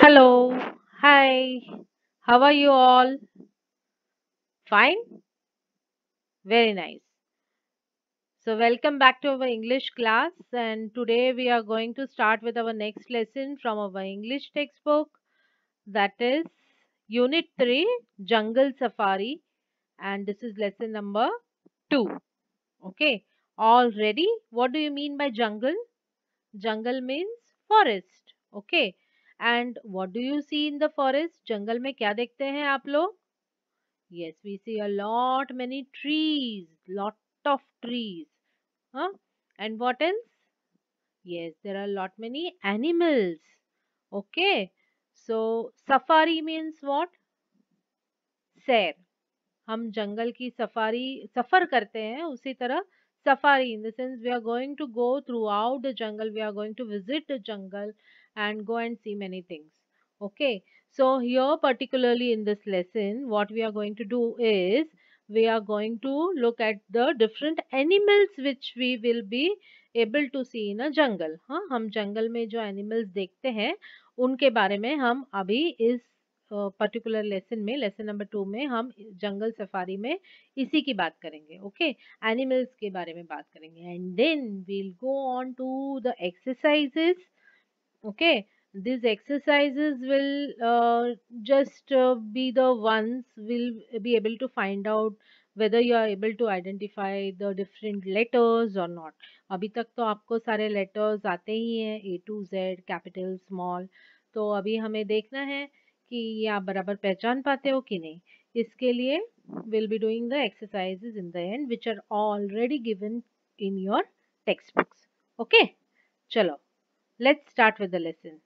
Hello. Hi. How are you all? Fine? Very nice. So, welcome back to our English class. And today we are going to start with our next lesson from our English textbook. That is Unit 3 Jungle Safari. And this is lesson number 2. Okay. All ready? What do you mean by jungle? Jungle means forest. Okay. And what do you see in the forest? Jungle में क्या देखते हैं आप लोग? Yes, we see a lot many trees, lot of trees. Huh? And what else? Yes, there are lot many animals. Okay. So safari means what? सैर. हम जंगल की सफर करते हैं उसी तरह safari in the sense we are going to go throughout the jungle, we are going to visit the jungle and go and see many things. Okay, so here particularly in this lesson what we are going to do is we are going to look at the different animals which we will be able to see in a jungle. हाँ, हम जंगल में जो animals देखते हैं उनके बारे में हम अभी इस पर्टिकुलर लेसन में लेसन नंबर 2 में हम जंगल सफारी में इसी की बात करेंगे. ओके, एनिमल्स के बारे में बात करेंगे and then we'll go on to the exercises. Okay, these exercises will just be the ones will be able to find out whether you are able to identify the different letters or not. अभी तक तो आपको सारे letters आते ही हैं A to Z, capital, small. तो अभी हमें देखना है कि ये आप बराबर पहचान पाते हो कि नहीं. इसके लिए we'll be doing the exercises in the end which are already given in your textbooks. Okay, चलो, let's start with the lesson.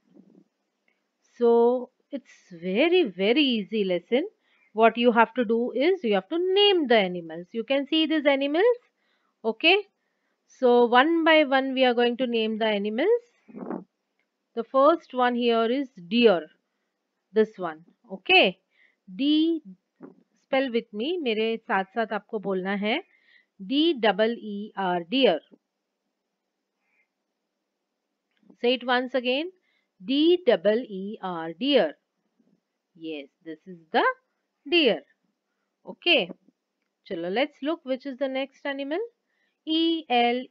So it's very easy lesson. What you have to do is you have to name the animals. You can see these animals. Okay. So one by one we are going to name the animals. The first one here is deer. This one. Okay. D, spell with me. मेरे साथ साथ आपको बोलना है. D-E-E-R, deer. Say it once again. D-E-E-R, deer. Yes, this is the deer. Okay. Chalo, let's look which is the next animal. Elephant.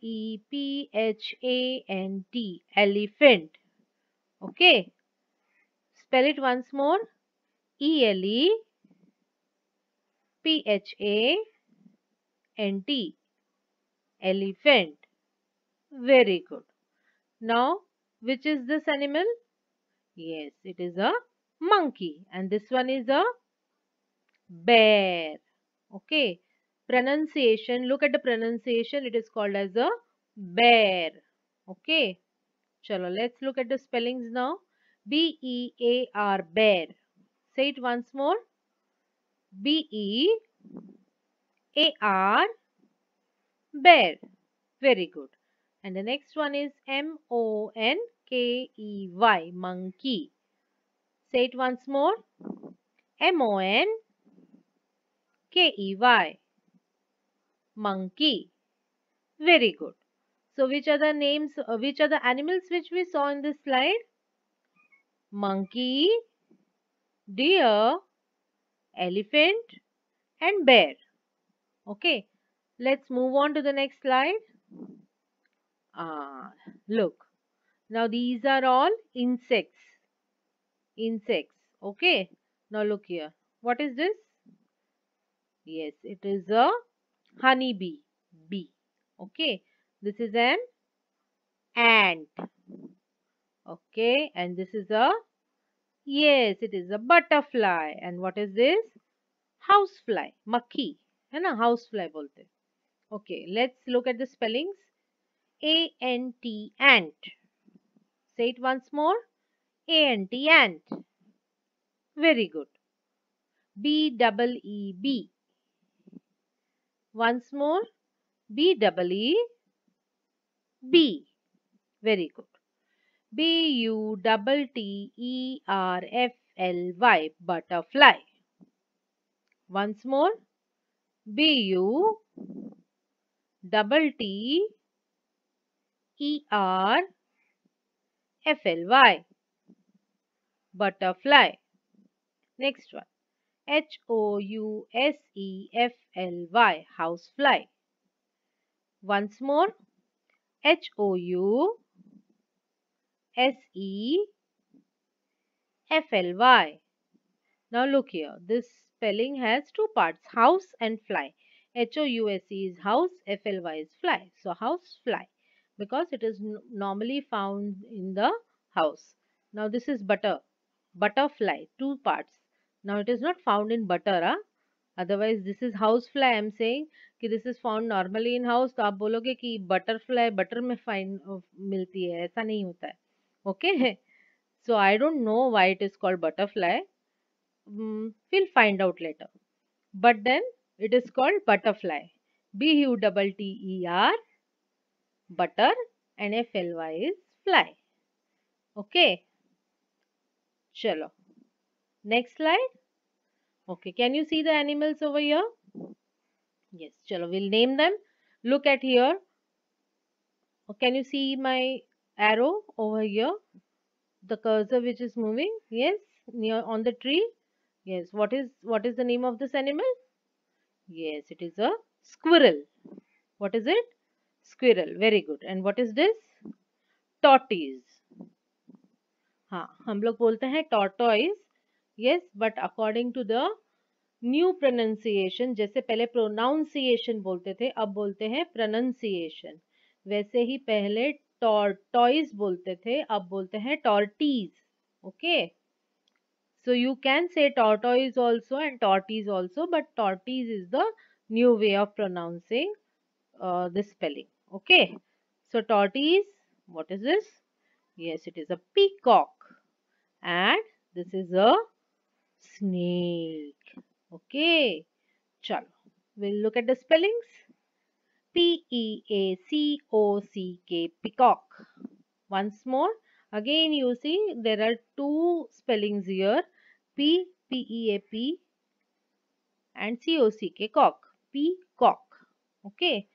Elephant. Okay. Spell it once more. Elephant. Elephant. Very good. Now, which is this animal? Yes, it is a monkey. And this one is a bear. Okay. Pronunciation. Look at the pronunciation. It is called as a bear. Okay. Chalo, let's look at the spellings now. B-E-A-R, bear. Say it once more. B-E-A-R, bear. Very good. And the next one is M-O-N-K-E-Y, monkey. Say it once more. M-O-N-K-E-Y, monkey. Very good. So which are the names, which are the animals which we saw in this slide? Monkey, deer, elephant and bear. Okay, let's move on to the next slide. Look, now these are all insects. Okay, now look here. What is this? Yes, it is a honeybee. Bee. Okay, this is an ant. Okay, and this is a, yes, it is a butterfly. And what is this? Housefly. Makhi. है ना, housefly बोलते. Okay, let's look at the spellings. A-N-T, ant. Say it once more. A-N-T, ant. Very good. B-E-E-B. Once more. B-E-E-B. Very good. B-U-T-T-E-R-F-L-Y. Butterfly. Once more. B-U-T-T-E-R-F-L-Y. butterfly. Next one. Housefly, housefly. Once more. Housefly. Now look here. This spelling has two parts, house and fly. House is house, fly is fly. So house fly because it is normally found in the house. Now this is butterfly, two parts. Now it is not found in butter, huh? Otherwise this is house fly. I am saying कि this is found normally in house. तो आप बोलोगे कि butterfly butter में find मिलती है, ऐसा नहीं होता है. Okay? So I don't know why it is called butterfly. We'll find out later. But then it is called butterfly. Butter, butter, and fly is fly. Okay. Chalo. Next slide. Okay. Can you see the animals over here? Yes. Chalo. We'll name them. Look at here. Can you see my arrow over here? The cursor which is moving. Yes. Near on the tree. Yes. What is the name of this animal? Yes. It is a squirrel. What is it? Squirrel. Very good. And what is this? Tortoise. हाँ हम लोग बोलते हैं tortoise. Yes, but according to the new pronunciation, जैसे पहले pronunciation बोलते थे अब बोलते हैं pronunciation. वैसे ही पहले tortoise बोलते थे अब बोलते हैं tortoise. Okay. So you can say tortoise also and tortoise also, but tortoise is the new way of pronouncing this spelling. Okay. So tortoise, what is this? Yes, it is a peacock. And this is a snake. Okay. Chalo. We'll look at the spellings. Peacock. Peacock. Once more. Again you see there are two spellings here. Peap and cock. Peacock. Okay.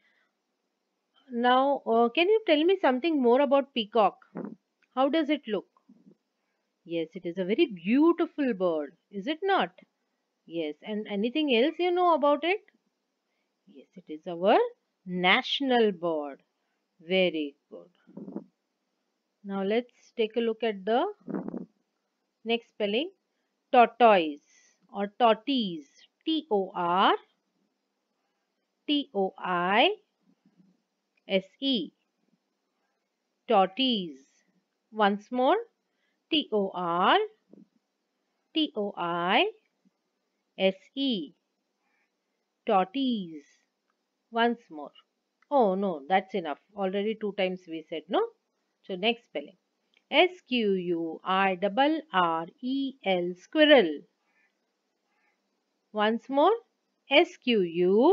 Now can you tell me something more about peacock? How does it look? Yes, it is a very beautiful bird, is it not? Yes, and anything else you know about it? Yes, it is our national bird. Very good. Now let's take a look at the next spelling. Tortoise or tortoise. Tortoise. Tortoise. Once more. Tortoise. Tortoise. Once more. Oh no, that's enough. Already two times we said no. So next spelling. Squirrel. Squirrel. Once more. Squirrel.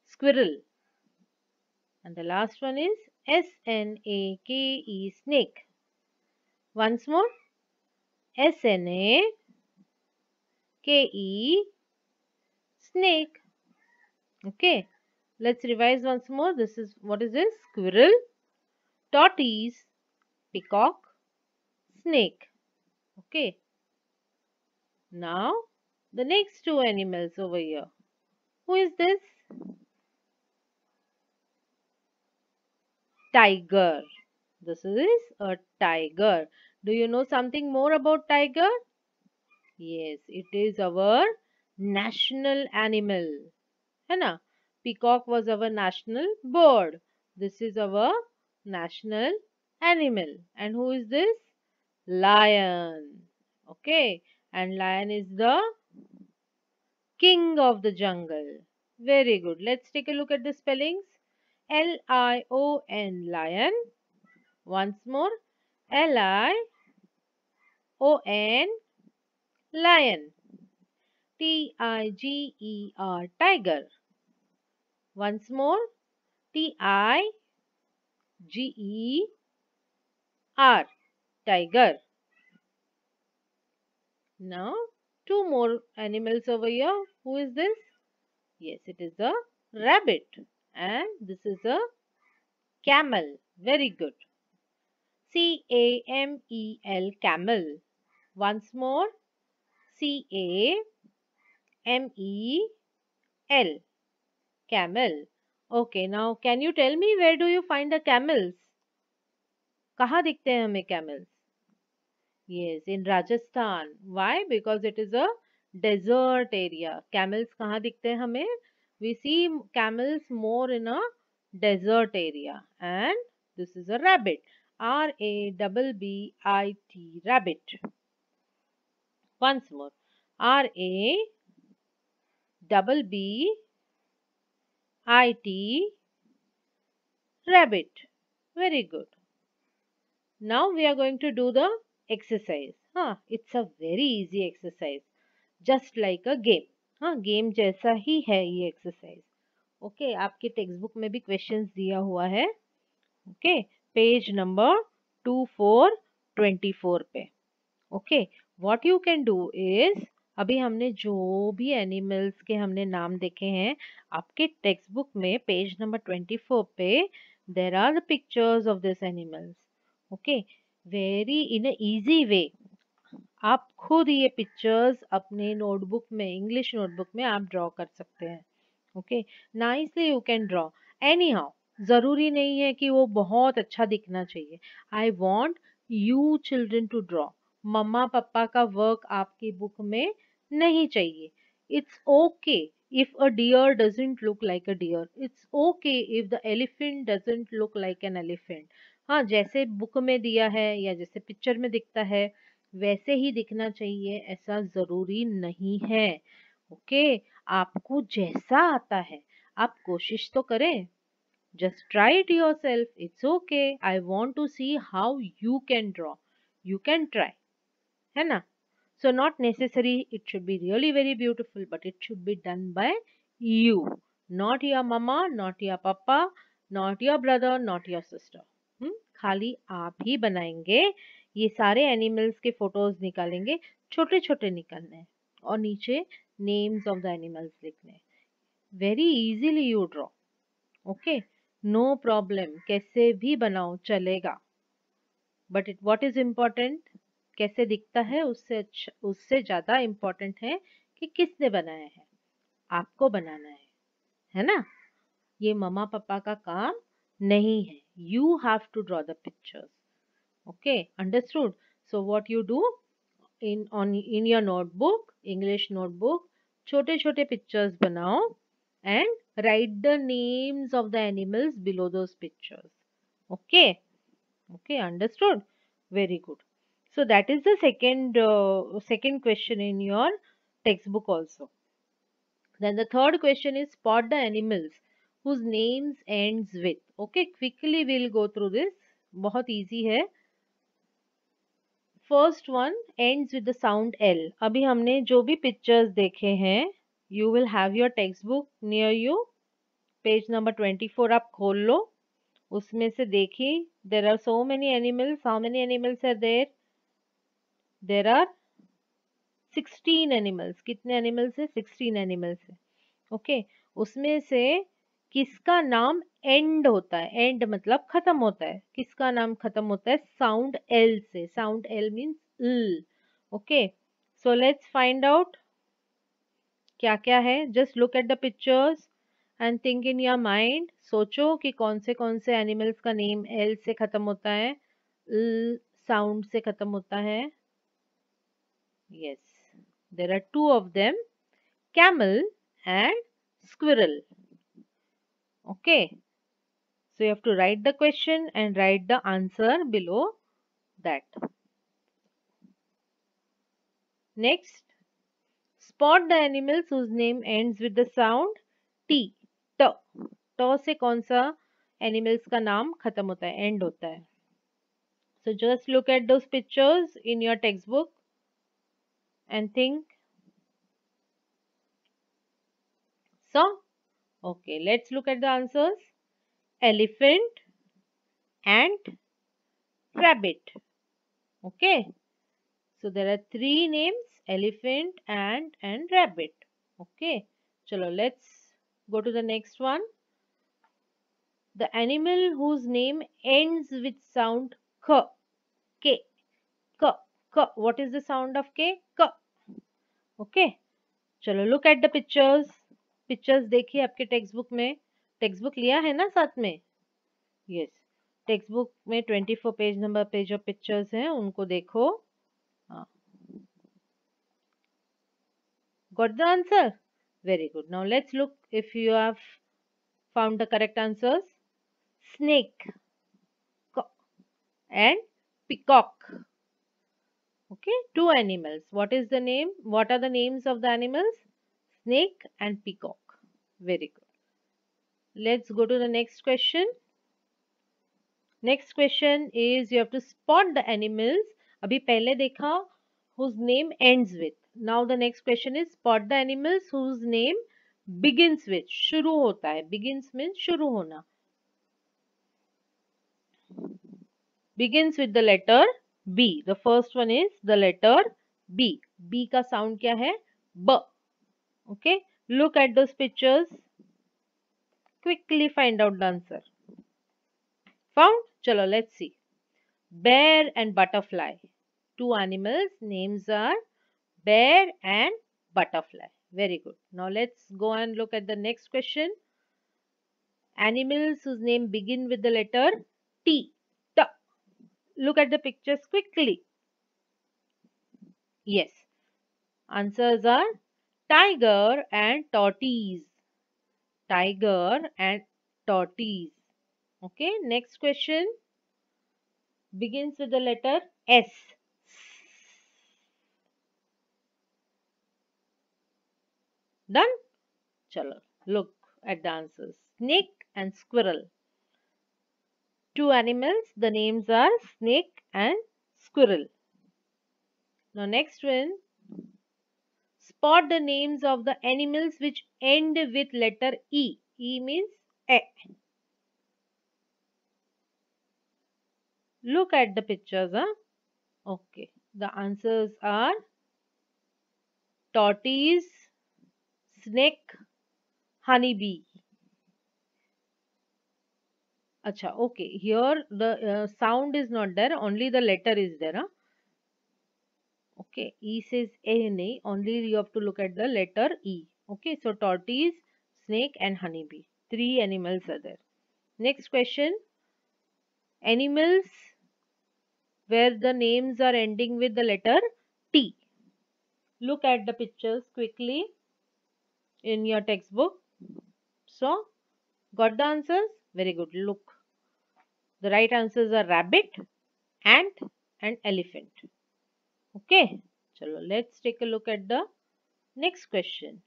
Squirrel. And the last one is snake. Snake. Once more. snake. Snake. Okay. Let's revise once more. What is this? Squirrel, tortoise, peacock, snake. Okay. Now the next two animals over here. Who is this? Tiger. This is a tiger. Do you know something more about tiger? Yes, it is our national animal. है ना? Peacock was our national bird. This is our national animal. And who is this? Lion. Okay. And lion is the king of the jungle. Very good. Let's take a look at the spellings. Lion. Lion. Once more. Lion. Lion. Tiger. Tiger. Once more. Tiger. Tiger. Now, two more animals over here. Who is this? Yes, it is the rabbit. And this is a camel. Very good. C-A-M-E-L, camel. Once more, C-A-M-E-L, camel. Okay, now can you tell me where do you find the camels? कहाँ दिखते हैं हमें camels? Yes, in Rajasthan. Why? Because it is a desert area. Camels कहाँ दिखते हैं हमें? We see camels more in a desert area. And this is a rabbit. R-A-B-B-I-T, rabbit. Once more. R-A-B-B-I-T, rabbit. Very good. Now we are going to do the exercise. It's a very easy exercise. Just like a game. Game जैसा ही है ये exercise. Okay, आपके text book में भी questions दिया हुआ है. Okay, page number 2424 पे. Okay, what you can do is, अभी हमने जो भी एनिमल्स के हमने नाम देखे हैं आपके टेक्स्ट बुक में पेज नंबर 24 पे there are the pictures of this animals. Okay, very in a easy way आप खुद ये पिक्चर्स अपने नोटबुक में, इंग्लिश नोटबुक में आप ड्रॉ कर सकते हैं. Okay, nicely you can draw anyhow. जरूरी नहीं है कि वो बहुत अच्छा दिखना चाहिए. I want you children to draw. Mamma papa का वर्क आपकी बुक में नहीं चाहिए. It's okay if a deer doesn't look like a deer. It's okay if the elephant doesn't look like an elephant. हाँ, जैसे बुक में दिया है या जैसे पिक्चर में दिखता है वैसे ही दिखना चाहिए ऐसा जरूरी नहीं है. ओके, आपको जैसा आता है आप कोशिश तो करें. Just try it yourself. It's okay. I want to see how you can draw. You can try, है ना. So not necessary it should be really very beautiful, but it should be done by you, not your mama, not your papa, not your brother, not your sister. खाली आप ही बनाएंगे. ये सारे animals के photos निकालेंगे, छोटे छोटे निकालने हैं और नीचे नेम्स ऑफ द एनिमल्स लिखने. Very easily you draw. Okay, no problem, कैसे भी बनाओ चलेगा. But it what is important, कैसे दिखता है उससे ज्यादा इम्पोर्टेंट है कि किसने बनाया है. आपको बनाना है ना. ये मम्मा पापा का काम नहीं है. You have to draw the pictures. Okay, understood. So what you do in your notebook, English notebook, छोटे छोटे पिक्चर्स बनाओ and write the names of the animals below those pictures. Okay, okay, understood. Very good. So that is the second question in your textbook also. Then the third question is spot the animals whose names ends with. Okay, quickly we'll go through this. बहुत easy है. First one ends with the sound L. अभी हमने जो भी pictures देखे हैं, you will have your textbook near you. Page number 24 आप खोल लो. उसमें से देखिए, there are so many animals. How many animals are there? There are 16 animals. कितने animals है? 16 animals है. ओके, उसमें से किसका नाम एंड होता है? एंड मतलब खत्म होता है. किसका नाम खत्म होता है? साउंड एल से. साउंड एल मीन्स ल. Okay, so let's find out क्या क्या है. Just look at the pictures and think in your mind. सोचो कि कौन से एनिमल्स का नेम एल से खत्म होता है, ल साउंड से खत्म होता है. Yes, there are two of them, camel and squirrel. Okay, so you have to write the question and write the answer below that. Next, spot the animals whose name ends with the sound T. T. T से कौन सा animals का नाम खत्म होता है, end होता है. So just look at those pictures in your textbook and think. So, okay, let's look at the answers. Elephant, ant, rabbit. Okay, so there are three names: elephant, ant and rabbit. Okay, chalo let's Go to the next one. The animal whose name ends with sound k, k, k, k. What is the sound of k? K. Okay. चलो look at the pictures. Pictures देखिए आपके text book में. Text book लिया है ना साथ में? Yes. Text book में 24 पेज नंबर पे जो पिक्चर्स हैं उनको देखो. हाँ. Got the answer? Very good. Now let's look if you have found the correct answers. Snake and peacock. Okay, two animals. What is the name? What are the names of the animals? Snake and peacock. Very good. Let's go to the next question. Next question is you have to spot the animals. अभी पहले देखा whose name ends with. Now the next question is spot the animals whose name begins with. शुरू होता है. Begins means शुरू होना. Begins with the letter B. The first one is the letter B. B का sound क्या है? B. Okay. Look at those pictures. Quickly find out the answer. Found? Chalo, let's see. Bear and butterfly. Two animals. Names are bear and butterfly. Very good. Now let's go and look at the next question. Animals whose name begin with the letter T. T. Look at the pictures quickly. Yes. Answers are tiger and tortoise. Tiger and tortoise. Okay, next question begins with the letter S. Done? Chalo, look at the answers. Snake and squirrel. Two animals, the names are snake and squirrel. Now next one, spot the names of the animals which end with letter E. E means A. Look at the pictures, huh? Okay, the answers are tortoise, snake, honeybee. Acha, okay. Here the sound is not there, only the letter is there. Huh? Okay, E says A nahi, only you have to look at the letter E. Okay, so tortoise, snake and honeybee. Three animals are there. Next question. Animals where the names are ending with the letter T. Look at the pictures quickly in your textbook. So, got the answers? Very good. Look. The right answers are rabbit, ant and elephant. Okay. Chalo, let's take a look at the next question.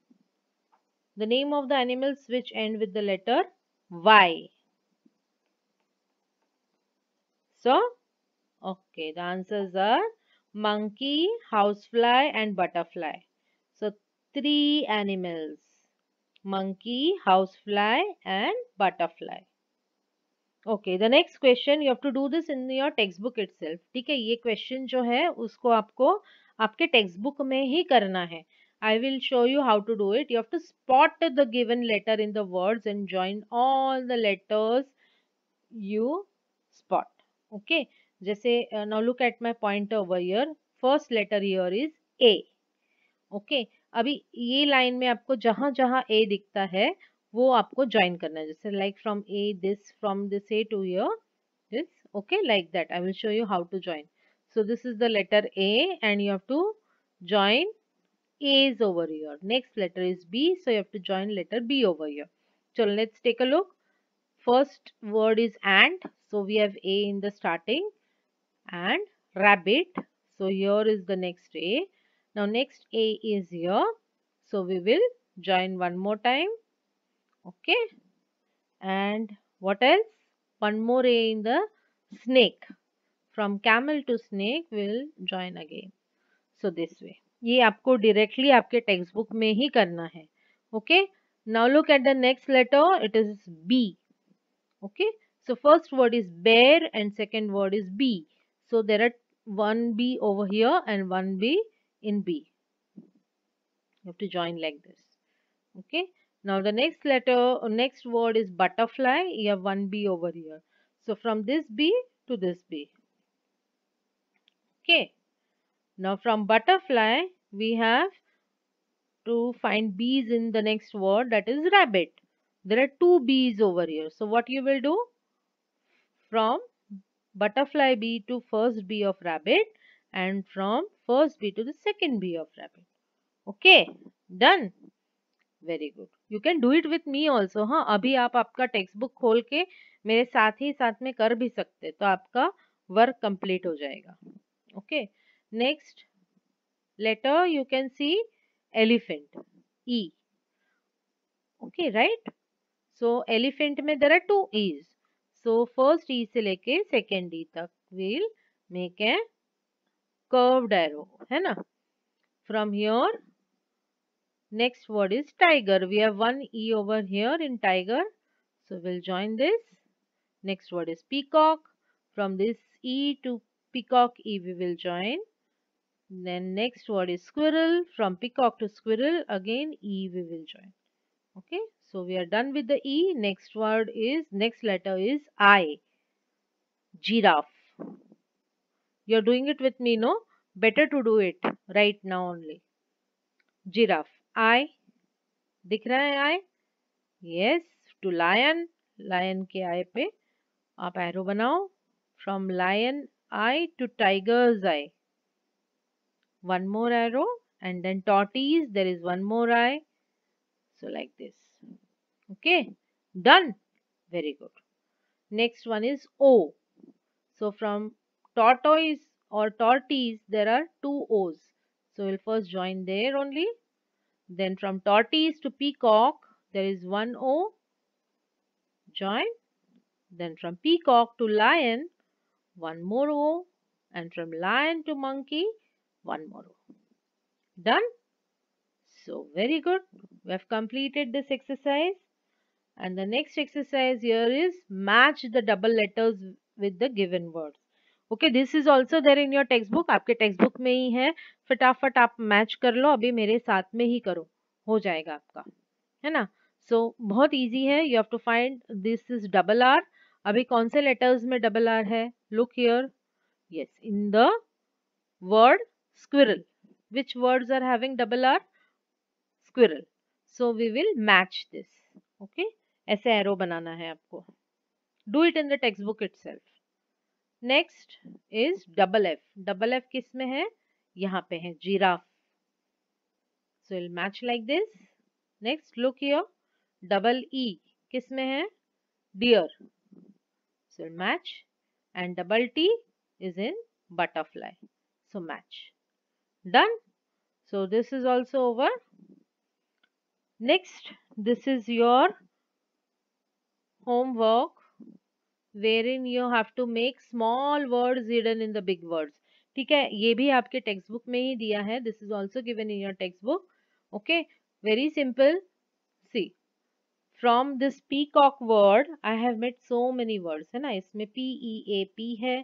The name of the animals which end with the letter Y. So, okay, the answers are monkey, housefly and butterfly. So, three animals. Monkey, housefly and butterfly. Okay, the next question you have to do this in your textbook itself. ठीक है, ये question जो है उसको आपको आपके textbook में ही करना है. I will show you how to do it. You have to spot the given letter in the words and join all the letters you spot. Okay, जैसे now look at my pointer over here. First letter here is A. Okay, अभी ये line में आपको जहां जहां A दिखता है वो आपको ज्वाइन करना है. जैसे like from A this, from this A to here this. Okay, like that I will show you how to join. So this is the letter A and you have to join A's over here. Next letter is B, so you have to join letter B over here. So let's take a look. First word is ant, so we have A in the starting, and rabbit, so here is the next A. Now next A is here, so we will join one more time. Okay, and what else? One more A in the snake. From camel to snake will join again. So this way. ये आपको directly आपके textbook में ही करना है. Okay. Now look at the next letter. It is B. Okay. So first word is bear and second word is B. So there are one B over here and one B in B. You have to join like this. Okay. Now the next word is butterfly. You have one B over here. So from this B to this B. Okay. Now from butterfly, we have to find bees in the next word, that is rabbit. There are two bees over here. So what you will do? From butterfly bee to first bee of rabbit, and from first bee to the second bee of rabbit. Okay, done. Very good. You can do it with me also. हाँ, अभी आप आपका text book खोल के मेरे साथ ही साथ में कर भी सकते, तो आपका वर्क कंप्लीट हो जाएगा. Okay, next letter you can see elephant, E. Okay, right. So elephant में there are two E's. So first E से लेके सेकेंड ई तक will make a curved arrow, है ना. From here next word is tiger. We have one E over here in tiger. So we'll join this. Next word is peacock. From this E to peacock E we will join. Then next word is squirrel. From peacock to squirrel again E we will join. Okay. So we are done with the E. Next letter is I. Giraffe. You're doing it with me, no? Better to do it right now only. Giraffe. I. दिख रहा है I? Yes. To lion, lion के I पे आप arrow बनाओ. From lion I to tiger's I, one more arrow, and then tortoise there is one more I. So like this. Okay, done. Very good. Next one is O. So from tortoise or tortoise there are two O's. So we'll first join there only. Then from tortoise to peacock there is one O, join. Then from peacock to lion, one more O, and from lion to monkey, one more O. Done? So very good. We have completed this exercise. And the next exercise here is match the double letters with the given words. Okay, this is also there in your textbook. आपके textbook में ही है. फटाफट आप match कर लो. अभी मेरे साथ में ही करो, हो जाएगा आपका, है ना. सो बहुत इजी है. You have to find this is double R. अभी कौन से लेटर्स में डबल आर है? Look here. Yes, in the word squirrel. Which words are having double R? Squirrel. So we will match this. Okay, ऐसे arrow बनाना है आपको. Do it in the text book itself. Next is double F. Double F किस में है? यहाँ पे है, giraffe. So will match like this. Next look here. Double E किस में है? Deer. So will match. And double T is in butterfly. So match. Done. So this is also over. Next, this is your homework wherein you have to make small words hidden in the big words. ठीक है, ये भी आपके text book में ही दिया है. This is also given in your text book. Okay, very simple. See, from this peacock word I have made so many words, है ना. इसमें PEAP है,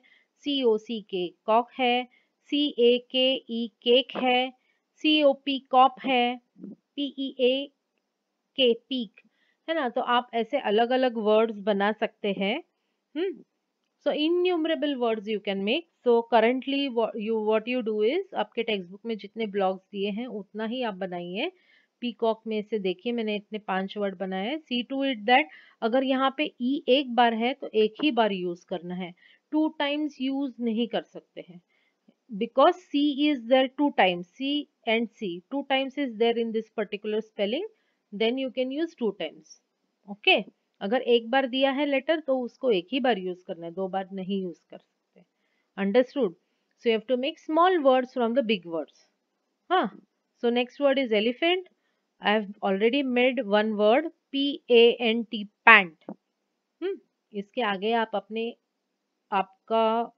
COCK कॉक है, CAKE केक है, COP कॉप है, PEAK पीक, है ना. तो आप ऐसे अलग अलग वर्ड्स बना सकते हैं. So innumerable words you can make. So currently what you do is, आपके टेक्स्ट बुक में जितने ब्लॉक्स दिए हैं उतना ही आप बनाइए. पीकॉक में से देखिए मैंने इतने 5 वर्ड बनाए हैं. सी टू इट दैट अगर यहाँ पे ई एक बार है तो एक ही बार यूज करना है. 2 टाइम्स यूज नहीं कर सकते हैं. because C is there 2 times, C and C 2 times is there in this particular spelling, then you can use 2 times. Okay, अगर एक बार दिया है लेटर तो उसको एक ही बार यूज करना है, 2 बार नहीं यूज कर सकते. Understood. So you have to make small words from the big words. हाँ, so next word is elephant. I have already made one word, PANT, pant. इसके आगे आप अपने आपका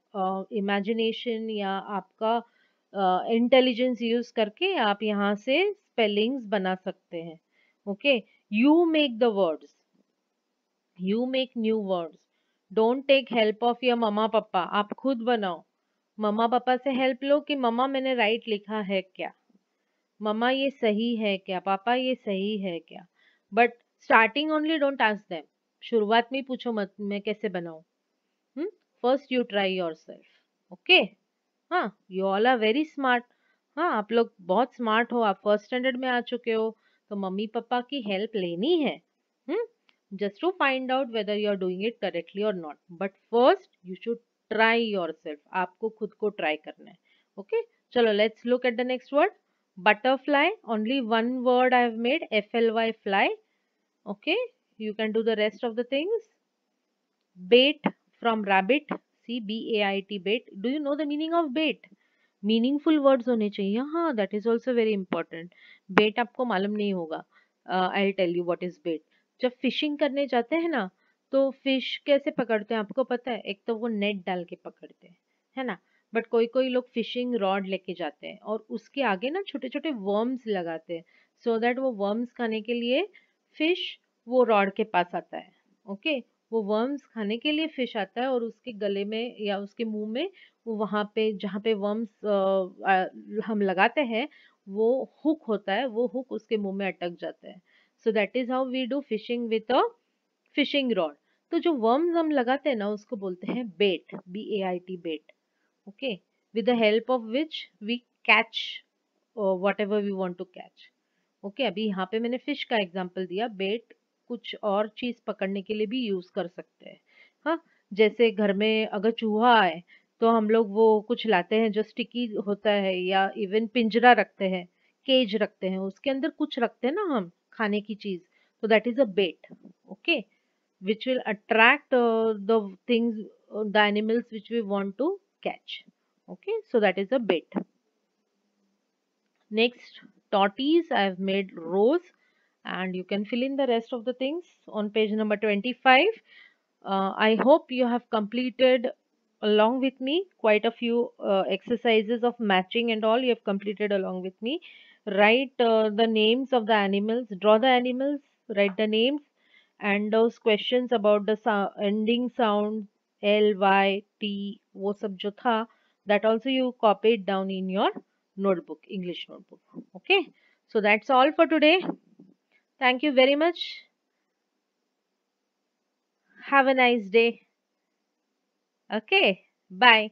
इमेजिनेशन या आपका इंटेलिजेंस यूज करके आप यहाँ से स्पेलिंग्स बना सकते हैं. Okay, you make the words, you make new words. Don't take help of your mamma papa. आप खुद बनाओ. मम्मा पापा से हेल्प लो कि मम्मा मैंने राइट लिखा है क्या, मम्मा ये सही है क्या, पापा ये सही है क्या. But starting only don't ask them, शुरुआत में ही पूछो मत मैं कैसे बनाऊं. First you try yourself. Okay. हाँ, you all are very smart. हाँ, आप लोग बहुत स्मार्ट हो, आप फर्स्ट स्टैंडर्ड में आ चुके हो, तो मम्मी पापा की हेल्प लेनी है. Just to find out whether you are doing it correctly और not. But first you should try yourself. आपको खुद को ट्राई करना है. ओके. चलो, let's look at the next word. Butterfly. Only one word I have made, FLY, fly. Okay, you can do the rest of the things. Bait, from rabbit. CBAIT, bait. Do you know the meaning of bait? Meaningful words होने चाहिए. हाँ, that is also very important. Bait आपको मालूम नहीं होगा. I tell you what is bait. जब fishing करने जाते हैं ना, तो फिश कैसे पकड़ते हैं आपको पता है? एक तो वो नेट डाल के पकड़ते हैं, है ना. बट कोई कोई लोग फिशिंग रॉड लेके जाते हैं और उसके आगे ना छोटे छोटे वर्म्स लगाते हैं, सो दैट वो वर्म्स खाने के लिए फिश वो रॉड के पास आता है. ओके. वो वर्म्स खाने के लिए फिश आता है और उसके गले में या उसके मुंह में, वो वहां पे जहाँ पे वर्म्स हम लगाते हैं, वो हुक होता है, वो हुक उसके मुंह में अटक जाता है. So that is how we do fishing with a fishing rod. तो जो वर्म्स हम लगाते हैं ना, उसको बोलते हैं bait. BAIT, bait. Okay. With the help of which we catch whatever we want to catch. Okay. अभी यहाँ पे मैंने फिश का एग्जाम्पल दिया. बेट कुछ और चीज पकड़ने के लिए भी यूज कर सकते हैं. हाँ. जैसे घर में अगर चूहा आए, तो हम लोग वो कुछ लाते हैं जो स्टिकी होता है, या इवन पिंजरा रखते हैं, केज रखते हैं, उसके अंदर कुछ रखते हैं ना हम खाने की चीज. तो that is a bait. Okay. Which will attract the things, the animals which we want to catch. Okay, so that is a bait. Next, tortoise. I have made rows, and you can fill in the rest of the things on page number 25. I hope you have completed along with me quite a few exercises of matching and all. You have completed along with me. Write the names of the animals, draw the animals, write the names, and those questions about the ending sound LYT, वो सब जो था, that also you copy it down in your notebook, English notebook. Okay, so that's all for today. Thank you very much. Have a nice day. Okay, bye.